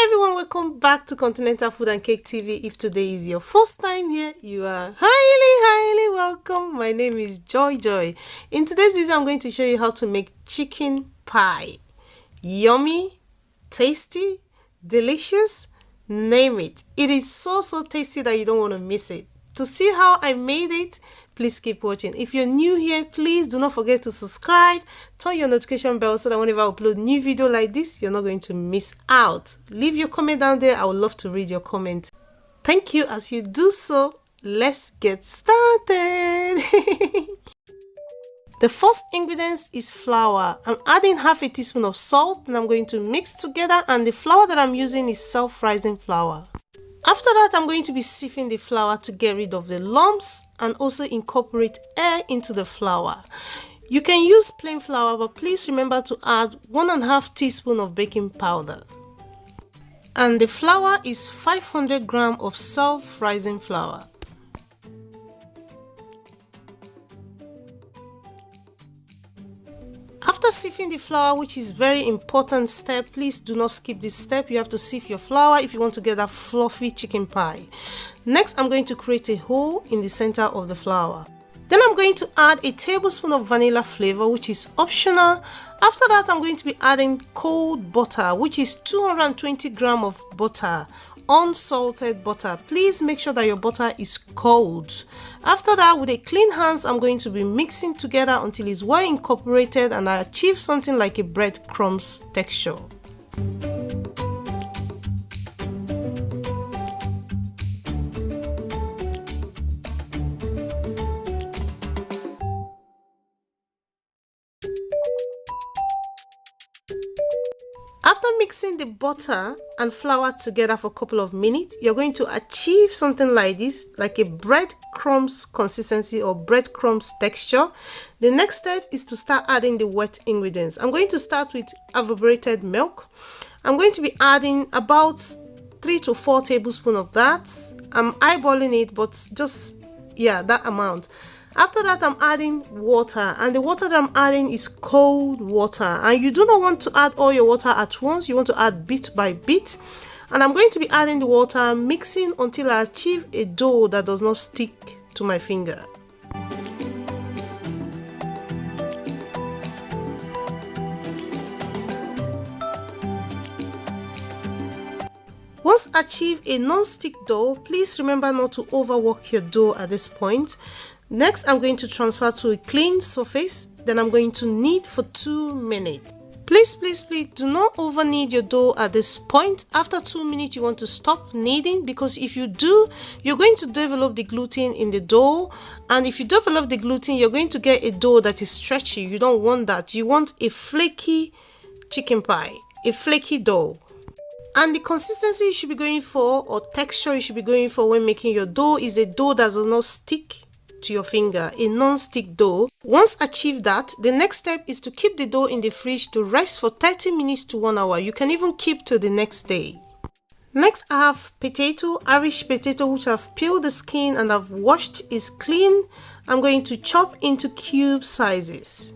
Hi everyone, welcome back to Continental Food and Cake TV. If today is your first time here, you are highly welcome. My name is Joy. In today's video, I'm going to show you how to make chicken pie. Yummy, tasty, delicious, name it. It is so tasty that you don't want to miss it. To see how I made it, please keep watching. If you're new here, please do not forget to subscribe, turn your notification bell so that whenever I upload new video like this, you're not going to miss out. Leave your comment down there. I would love to read your comment. Thank you. As you do so, let's get started. The first ingredients is flour. I'm adding half a teaspoon of salt and I'm going to mix together, and the flour that I'm using is self-rising flour. After that, I'm going to be sifting the flour to get rid of the lumps and also incorporate air into the flour. You can use plain flour, but please remember to add 1.5 teaspoons of baking powder. And the flour is 500 grams of self-rising flour. After sifting the flour, which is very important step, please do not skip this step. You have to sift your flour if you want to get a fluffy chicken pie. Next, I'm going to create a hole in the center of the flour. Then I'm going to add a tablespoon of vanilla flavor, which is optional. After that, I'm going to be adding cold butter, which is 220 grams of butter. Unsalted butter. Please make sure that your butter is cold. After that, with a clean hands, I'm going to be mixing together until it's well incorporated and I achieve something like a breadcrumbs texture. After mixing the butter and flour together for a couple of minutes, you're going to achieve something like this, like a breadcrumbs consistency or breadcrumbs texture. The next step is to start adding the wet ingredients. I'm going to start with evaporated milk. I'm going to be adding about 3 to 4 tablespoons of that. I'm eyeballing it, but just, that amount. After that, I'm adding water, and the water that I'm adding is cold water, and you do not want to add all your water at once. You want to add bit by bit, and I'm going to be adding the water, mixing until I achieve a dough that does not stick to my finger. Once achieve a non-stick dough, please remember not to overwork your dough at this point. Next, I'm going to transfer to a clean surface. Then I'm going to knead for 2 minutes. Please do not over knead your dough at this point. After 2 minutes, you want to stop kneading, because if you do, you're going to develop the gluten in the dough. And if you develop the gluten, you're going to get a dough that is stretchy. You don't want that. You want a flaky chicken pie, a flaky dough. And the consistency you should be going for, or texture you should be going for when making your dough, is a dough that does not stick to your finger, a non-stick dough. Once achieved that, the next step is to keep the dough in the fridge to rest for 30 minutes to 1 hour. You can even keep till the next day. Next, I have potato, Irish potato, which I've peeled the skin and I've washed. Is clean. I'm going to chop into cube sizes.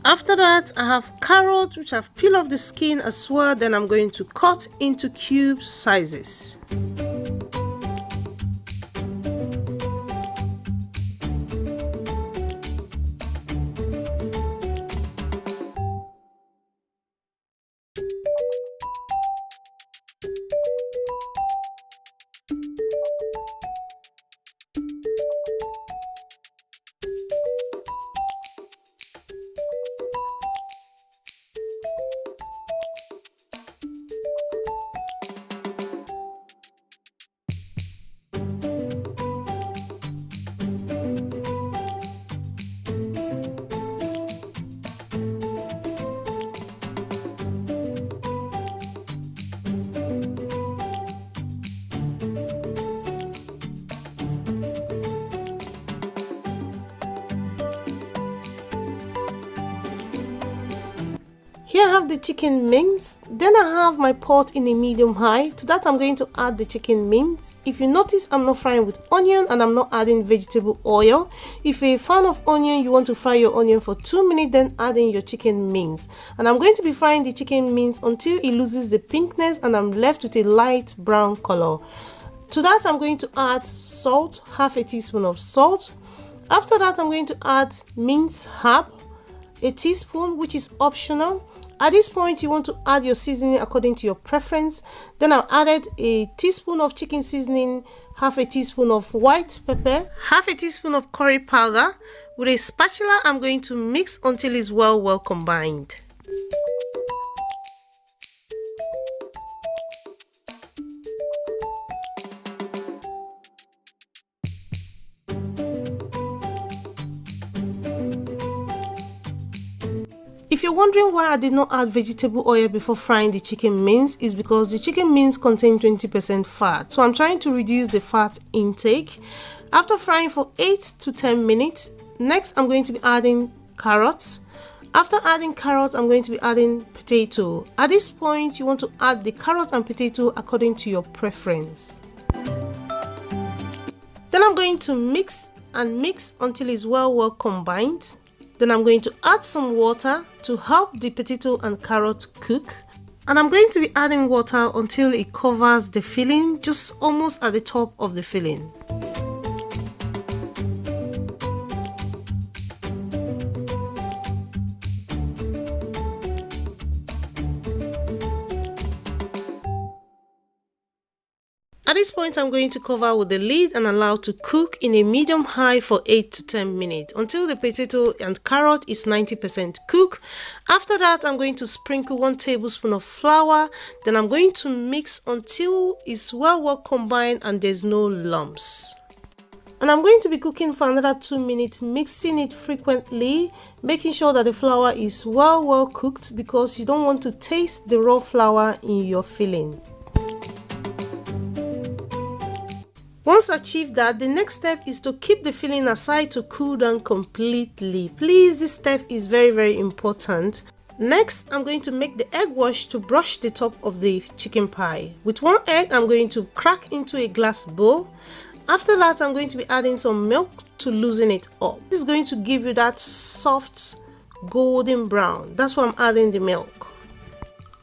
After that, I have carrots, which I've peeled off the skin as well. Then I'm going to cut into cube sizes. Here I have the chicken mince. Then I have my pot in a medium high. To that I'm going to add the chicken mince. If you notice, I'm not frying with onion and I'm not adding vegetable oil. If you're a fan of onion, you want to fry your onion for 2 minutes, then add in your chicken mince. And I'm going to be frying the chicken mince until it loses the pinkness and I'm left with a light brown color. To that I'm going to add salt, half a teaspoon of salt. After that I'm going to add minced herb, a teaspoon, which is optional. At this point you want to add your seasoning according to your preference. Then I've added a teaspoon of chicken seasoning, half a teaspoon of white pepper, half a teaspoon of curry powder. With a spatula I'm going to mix until it's well combined. If you're wondering why I did not add vegetable oil before frying the chicken mince, is because the chicken mince contains 20% fat. So I'm trying to reduce the fat intake. After frying for 8 to 10 minutes, next I'm going to be adding carrots. After adding carrots, I'm going to be adding potato. At this point, you want to add the carrot and potato according to your preference. Then I'm going to mix and mix until it's well combined. Then I'm going to add some water to help the potato and carrot cook. And I'm going to be adding water until it covers the filling, just almost at the top of the filling. At this point, I'm going to cover with the lid and allow to cook in a medium high for 8 to 10 minutes until the potato and carrot is 90% cooked. After that, I'm going to sprinkle 1 tablespoon of flour. Then I'm going to mix until it's well combined and there's no lumps. And I'm going to be cooking for another 2 minutes, mixing it frequently, making sure that the flour is well cooked because you don't want to taste the raw flour in your filling. Once achieved that, the next step is to keep the filling aside to cool down completely. Please, this step is very important. Next, I'm going to make the egg wash to brush the top of the chicken pie. With 1 egg, I'm going to crack into a glass bowl. After that, I'm going to be adding some milk to loosen it up. This is going to give you that soft golden brown. That's why I'm adding the milk.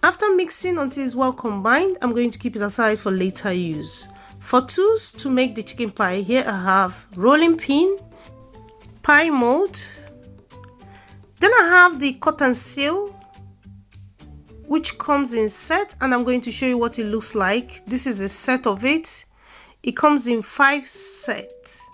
After mixing until it's well combined, I'm going to keep it aside for later use. For tools to make the chicken pie, here I have rolling pin, pie mold. Then I have the cut and seal, which comes in set, and I'm going to show you what it looks like. This is a set of it. It comes in 5 sets.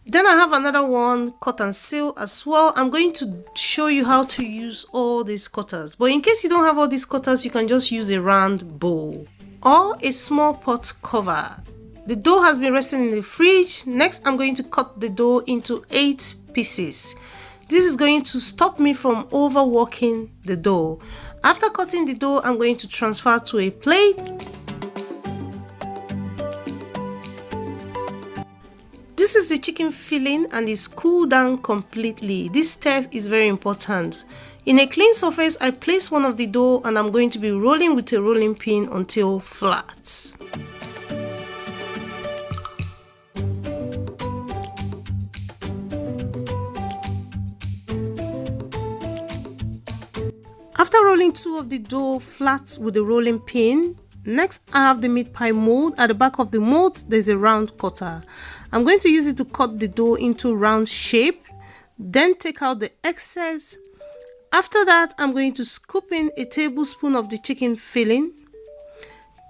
Then I have another one, cut and seal as well. I'm going to show you how to use all these cutters. But in case you don't have all these cutters, you can just use a round bowl or a small pot cover. The dough has been resting in the fridge. Next, I'm going to cut the dough into 8 pieces. This is going to stop me from overworking the dough. After cutting the dough, I'm going to transfer to a plate. This is the chicken filling and it's cooled down completely. This step is very important. In a clean surface, I place one of the dough and I'm going to be rolling with a rolling pin until flat. After rolling 2 of the dough flat with the rolling pin, next I have the meat pie mold. At the back of the mold, there's a round cutter. I'm going to use it to cut the dough into round shape, then take out the excess. After that, I'm going to scoop in a tablespoon of the chicken filling.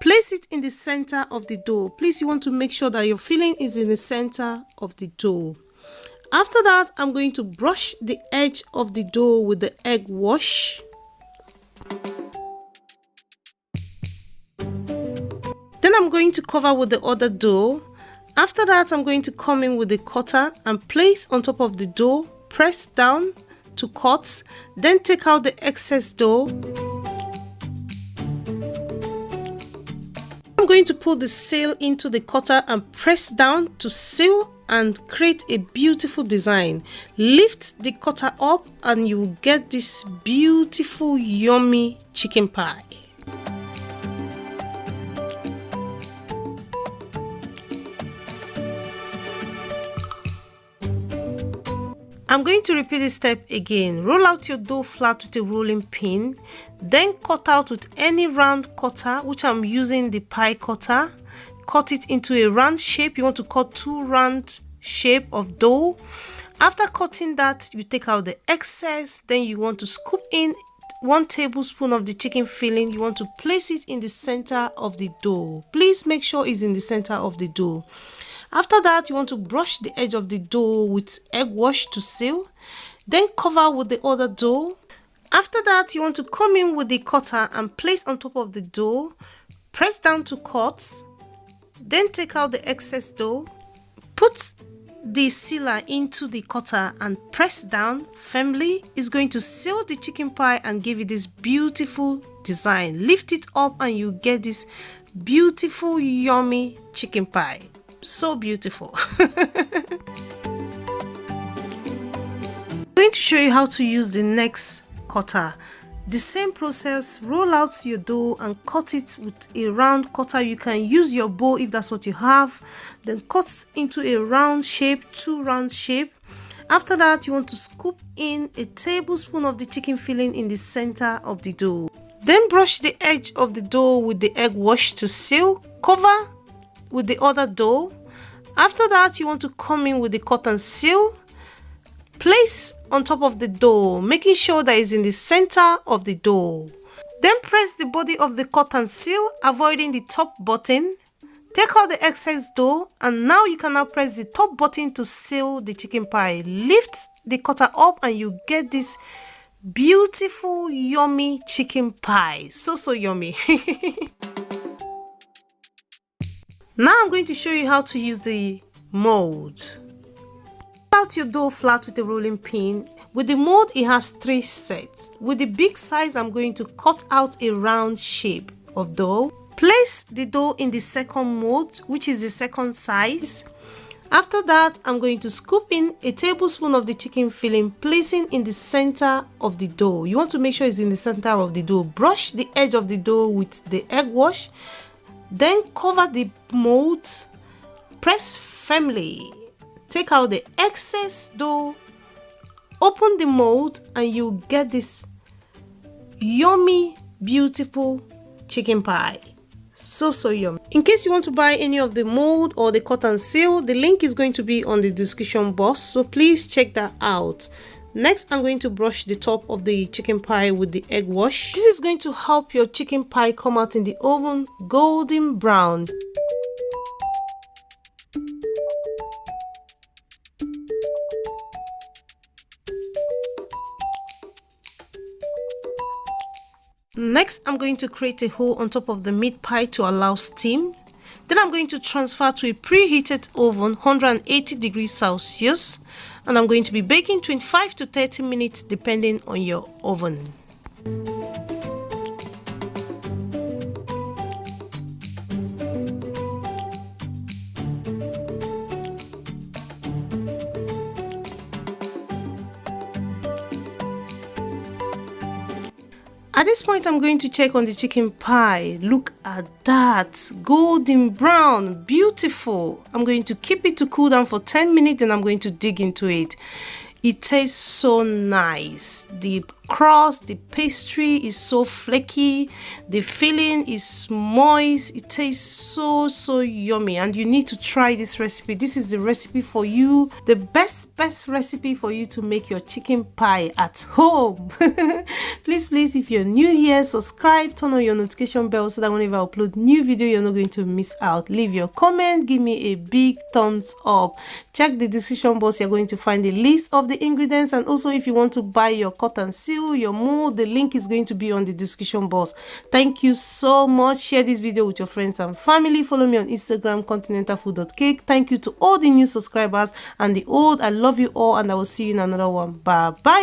Place it in the center of the dough. Please, you want to make sure that your filling is in the center of the dough. After that, I'm going to brush the edge of the dough with the egg wash. Then I'm going to cover with the other dough. After that, I'm going to come in with the cutter and place on top of the dough, press down to cut, then take out the excess dough. going to put the seal into the cutter and press down to seal and create a beautiful design. Lift the cutter up and you will get this beautiful yummy chicken pie. I'm going to repeat this step again. Roll out your dough flat with a rolling pin, then cut out with any round cutter, which I'm using the pie cutter. Cut it into a round shape. You want to cut 2 round shape of dough. After cutting that, you take out the excess, then you want to scoop in 1 tablespoon of the chicken filling. You want to place it in the center of the dough. Please make sure it's in the center of the dough. After that, you want to brush the edge of the dough with egg wash to seal, then cover with the other dough. After that, you want to come in with the cutter and place on top of the dough, press down to cut, then take out the excess dough, put the sealer into the cutter and press down firmly. It's going to seal the chicken pie and give it this beautiful design. Lift it up and you get this beautiful yummy chicken pie. So beautiful. I'm going to show you how to use the next cutter. The same process. Roll out your dough and cut it with a round cutter. You can use your bowl if that's what you have. Then cut into a round shape, 2 round shape. After that, you want to scoop in a tablespoon of the chicken filling in the center of the dough. Then brush the edge of the dough with the egg wash to seal. Cover with the other dough. After that, you want to come in with the cut and seal. Place on top of the dough, making sure that it's in the center of the dough. Then press the body of the cut and seal, avoiding the top button. Take out the excess dough, and now you can now press the top button to seal the chicken pie. Lift the cutter up and you get this beautiful yummy chicken pie. So yummy. Now I'm going to show you how to use the mold. Roll out your dough flat with a rolling pin. With the mold, it has 3 sets. With the big size, I'm going to cut out a round shape of dough. Place the dough in the second mold, which is the second size. After that, I'm going to scoop in a tablespoon of the chicken filling, placing in the center of the dough. You want to make sure it's in the center of the dough. Brush the edge of the dough with the egg wash. Then cover the mold, press firmly, take out the excess dough, open the mold and you get this yummy, beautiful chicken pie. So yummy. In case you want to buy any of the mold or the cut and seal, the link is going to be on the description box, so please check that out. Next, I'm going to brush the top of the chicken pie with the egg wash. This is going to help your chicken pie come out in the oven golden brown. Next, I'm going to create a hole on top of the meat pie to allow steam. Then I'm going to transfer to a preheated oven, 180 degrees Celsius. And I'm going to be baking 25 to 30 minutes depending on your oven. At this point, I'm going to check on the chicken pie. Look at that, golden brown, beautiful. I'm going to keep it to cool down for 10 minutes, and I'm going to dig into it. It tastes so nice. The crust, the pastry is so flaky. The filling is moist. It tastes so yummy, and you need to try this recipe. This is the recipe for you, the best recipe for you to make your chicken pie at home. Please, if you're new here, subscribe, turn on your notification bell so that whenever I upload new video, you're not going to miss out. Leave your comment, give me a big thumbs up. Check the description box. You're going to find the list of the ingredients, and also if you want to buy your cut and seal, your mold, the link is going to be on the description box. Thank you so much. Share this video with your friends and family. Follow me on Instagram, continentalfood.cake. Thank you to all the new subscribers and the old. I love you all, and I will see you in another one. Bye bye.